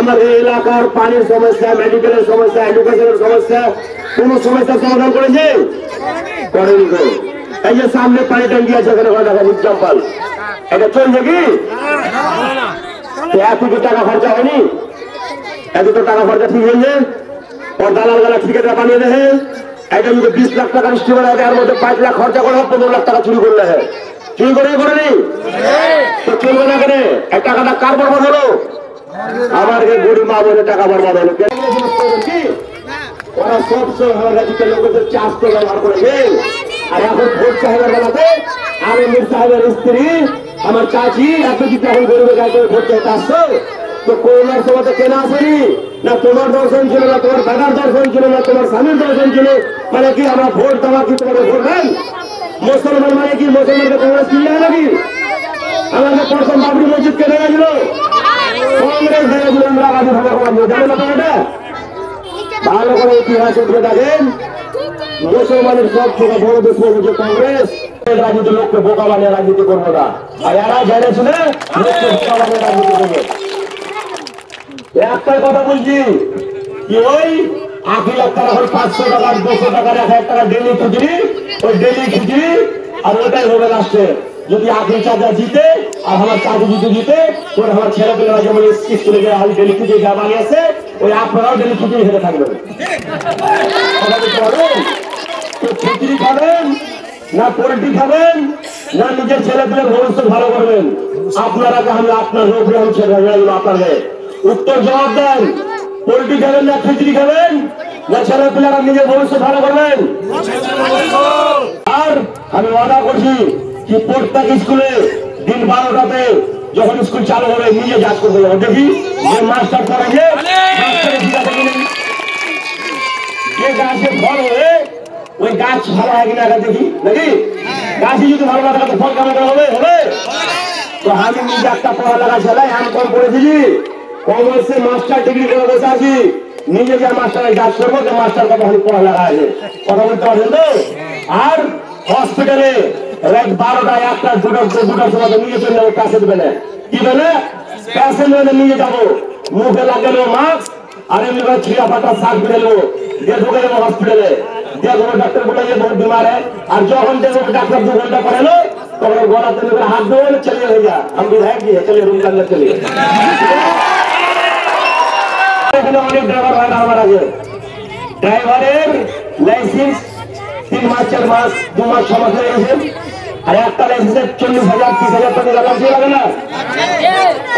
আমার এই এলাকার পানির সমস্যা, মেডিকেলের সমস্যা, এডুকেশনের সমস্যা, কোন সমস্যার সমাধান করেছে? করেনি। এই যে সামনে পানি ট্যাঙ্কি আছে, এখানে দেখা এক্সাম্পল, এটা চলছে কি? এত টাকা খরচা হয়নি? এত টাকা খরচা ঠিক হয়েছে? ওর দালাল গালা ঠিকাটা বানিয়ে দেয়। এটা যদি 20 লাখ টাকার স্টিমার আছে, এর মধ্যে 5 লাখ খরচা করে 15 লাখ টাকা চুরি করলে হয়। চুরি করেনি? তো চলবে না কেন? এই টাকাটা কার বরবাদ হলো? আমার গরিব মা বোনের টাকা বরবাদ হলো। ওরা সবসময় আমার কাছে লোকেদের চাষ তো ব্যবহার করেছে। আর এখন ভোট সাহেবের বেলাতে আমি মির সাহেবের স্ত্রী, আমার চাচি, এত কিছু এখন গরিবের গায়ে ভোট চাইতে আসছো। তো করোনার সময় কেনা আসেনি না? তোমার দর্শন ছিল না, তোমার দাদার দর্শন ছিল না, তোমার স্বামীর দর্শন ছিল। মানে কি আমরা ভোট দেওয়া কি তোমাকে ভোট দেন? মুসলমান মানে কি মুসলমানকে কংগ্রেস কিনলে নাকি? আমাকে প্রথম বাবরি মসজিদ কেটে গেছিল, কংগ্রেস ভেঙেছিল, আমরা আবাদি ভাবে জানেন না? এটা ভালো করে ইতিহাস উঠে থাকেন। মুসলমানের সব থেকে বড় দুশ্মন হচ্ছে কংগ্রেস। রাজনীতি লোককে বোকা বানিয়ে রাজনীতি করবো না, আর এরা জেনেছিল লোককে বোকা বানিয়ে রাজনীতি করবে। একটাই কথা বলছি কি, ওই 8 লাখ টাকা, 500 টাকা, 200 টাকার 1000 টাকা ডেলি খুচরি, ওই ডেলি খুচরি, আর ওটাই হবে লাস্টে। যদি আপনি চাচা জিতে আর আমার চাচু যদি জিতে, তোর আমার ছেলে পেলেরা যেমন স্কুলে গিয়ে আমি ডেলি খুচরি যা বানিয়েছে, ওই আপনারাও ডেলি খুচরি খেতে থাকবেন। খিচুড়ি খাবেন না পোল্ট্রি খাবেন না নিজের ছেলে পেলের ভবিষ্যৎ ভালো করবেন? আপনারা আমি আপনার রোগ ছেলে আপনাকে উত্তর জবাব দেন। পোল্ট্রি খাবেন না খিচুড়ি খাবেন না ছেলে পেলেরা নিজের ভবিষ্যৎ ভালো করবেন? আর আমি ওয়াদা করছি কি প্রত্যেক স্কুলে দিন 12টাতে যখন স্কুল চালু হবে নিজে যাচ করতে যাবো, দেখি যে মাস্টার পড়াচ্ছে যে গাছে ফল হবে ওই গাছ ভালো হয় কিনা দেখি নাকি? গাছই যদি ভালো না থাকে তো ফল কেমন হবে? তো আমি নিজে একটা পড়ালেখা ছেলে আমি কম পড়েছি, কমার্সে মাস্টার ডিগ্রি করে বসে আছি, নিজে যে মাস্টারের গাছ করবো যে মাস্টার কথা পড়ালেখা আছে, কথা বলতে পারছেন তো? আর হসপিটালে রাত 12টা 1টা 2টার সময় নিয়ে চলে যাবো প্যাসেন্ট বেলে। কি বেলে? প্যাসেন্ট বেলে নিয়ে যাবো, মুখে লাগালো মাস্ক আর এমনি করে ছিঁড়া ফাটা শাক বেরোলো দিয়ে ঢুকে যাবো হসপিটালে। দেখবো ডাক্তার বলে যে বহুত বিমার আর যখন দেখবো ডাক্তার 2 ঘন্টা পড়ালো তখন গলাতে হাত দেবো চলিয়ে হয়ে যা, আমি বিধায়ক দিয়ে চলিয়ে রুম কান্না চলিয়ে। এখানে অনেক ড্রাইভার ভাই আমার আছে, ড্রাইভারের লাইসেন্স 3 মাস 4 মাস 2 মাস 6 মাস হয়ে গেছে, আর একটা লাইসেন্সের 40,000 30,000 টাকা লাগে না?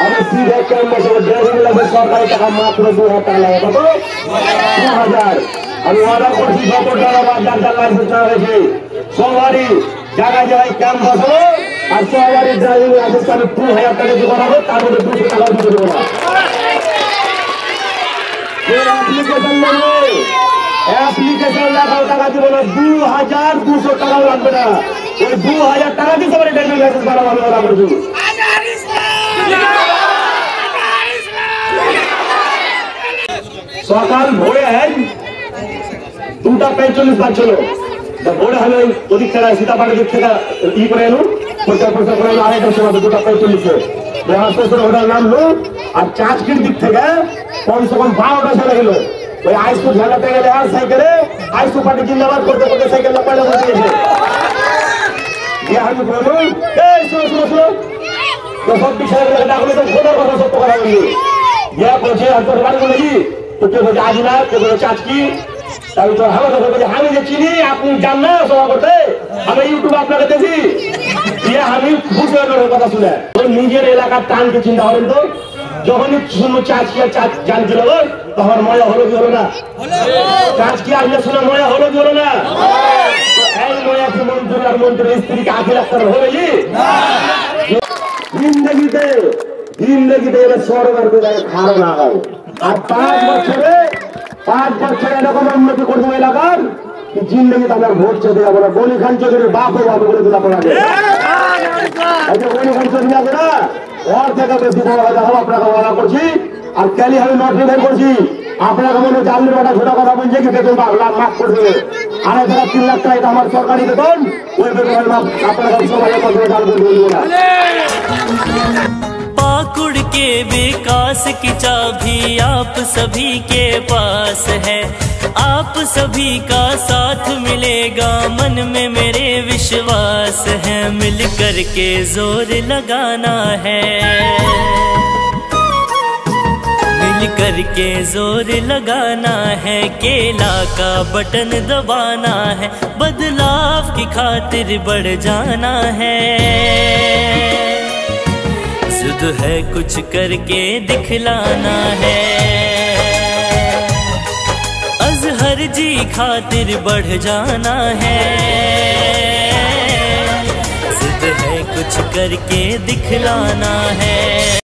আমি সিধা ড্রাইভিং লাইসেন্স সরকারি টাকা মাত্র 2,000 টাকা লাগে। কত? 2,000। আমি অর্ডার করছি যত ড্রাইভার যার লাইসেন্স নেওয়া হয়েছে সবারই জায়গায় জায়গায় ক্যাম্প বসাবো, আর সবারই ড্রাইভিং লাইসেন্স আমি 2,000 টাকা দিয়ে করাবো, তার মধ্যে 200 টাকা দিতে দেবো না। অ্যাপ্লিকেশন লেখাও টাকা দিব না, 2,200 টাকাও লাগবে না, ওই 2,000 টাকা দিয়ে সবারই ড্রাইভিং লাইসেন্স বানাবো আমি অর্ডার করছি। সকাল ভোরে 2টা 45 বাজছিল, ভোরে হলে ওদিক থেকে সীতাপাড়ি দিক থেকে ই করে এলো, পরিষ্কার করে এলো 2:30টার সময় 2টা 45-এ হোটেল নামলো। আর চাঁচকির দিক থেকে কমসে কম 12টা চলে গেল, ওই আইসু ঝালাতে গেলে আর সাইকেলে আইসু পার্টি জিন্দাবাদ করতে করতে সাইকেল পাড়ে বসে গেছে। আমি বলবো এই সব বিষয় ডাকলে তো খোদার কথা সত্য কথা বললি বলছে তোর বাড়ি বলে কি তো কেউ বলছে আজিনা, কেউ বলে চাঁচকি, তাই তো আমি যে চিনি আপনি জান না সভা করতে, আমি ইউটিউবে আপনাকে দেখি, আমি খুশি হয়ে কথা শুনে নিজের এলাকার টানকে চিন্তা করেন তো। যখনই শুনবো চাঁচকি আর জানছিল তখন মজা হলো কি হলো না? চাঁচকি আসলে শুনে মজা হলো কি হলো না? এই মজা কি মন্ত্রী আর মন্ত্রীর স্ত্রীকে 8 লাখ টাকা হবে কি? জিন্দগিতে এবার সরকার খারাপ না হয়। আর 5 বছরে এরকম উন্নতি করবো এলাকার জিন্দগিতে আমার ভোট চেতে যাবো না। গনি খান চৌধুরীর বাপ হবে বলে দিলাম আপনাকে। গনি খান চৌধুরী আছে না, ওর থেকে বেশি বড় হয়ে যাবো আপনাকে বলা করছি। আর ক্যালি আমি নোটিফাই করছি, আপনাকে মনে হচ্ছে আপনি একটা ছোট কথা বলছে কি বেতন মাফ করবে, 2.5-3 লাখ টাকা এটা আমার সরকারি বেতন, ওই বেতন আপনার সবাই কথা বলবো না। पाकुड़ के विकास की चाबी आप सभी के पास है। आप सभी का साथ मिलेगा, मन में मेरे विश्वास है। मिल कर के जोर लगाना है, मिल कर के जोर लगाना है। केला का बटन दबाना है, बदलाव की खातिर बढ़ जाना है। जिद है कुछ करके दिखलाना है, अजहर जी खातिर बढ़ जाना है। जिद है कुछ करके दिखलाना है।